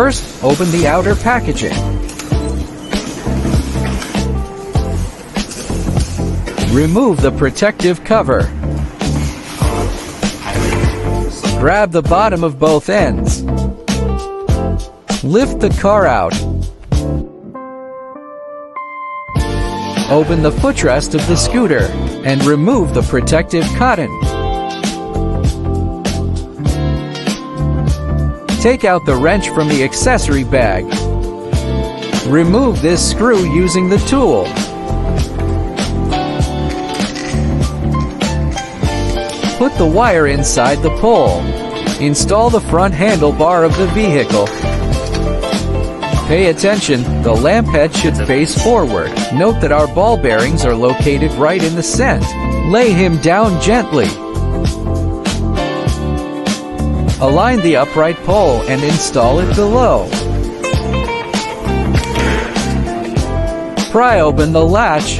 First, open the outer packaging. Remove the protective cover. Grab the bottom of both ends. Lift the car out. Open the footrest of the scooter and remove the protective cotton. Take out the wrench from the accessory bag. Remove this screw using the tool. Put the wire inside the pole. Install the front handlebar of the vehicle. Pay attention, the lamp head should face forward. Note that our ball bearings are located right in the center. Lay him down gently. Align the upright pole and install it below. Pry open the latch.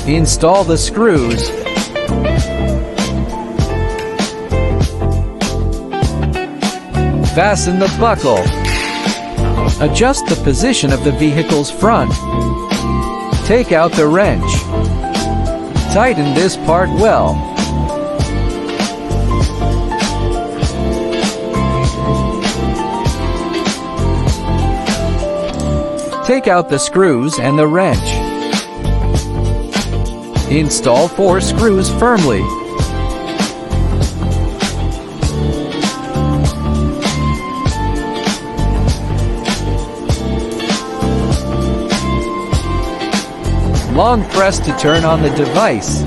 Install the screws. Fasten the buckle. Adjust the position of the vehicle's front. Take out the wrench. Tighten this part well. Take out the screws and the wrench. Install 4 screws firmly. Long press to turn on the device.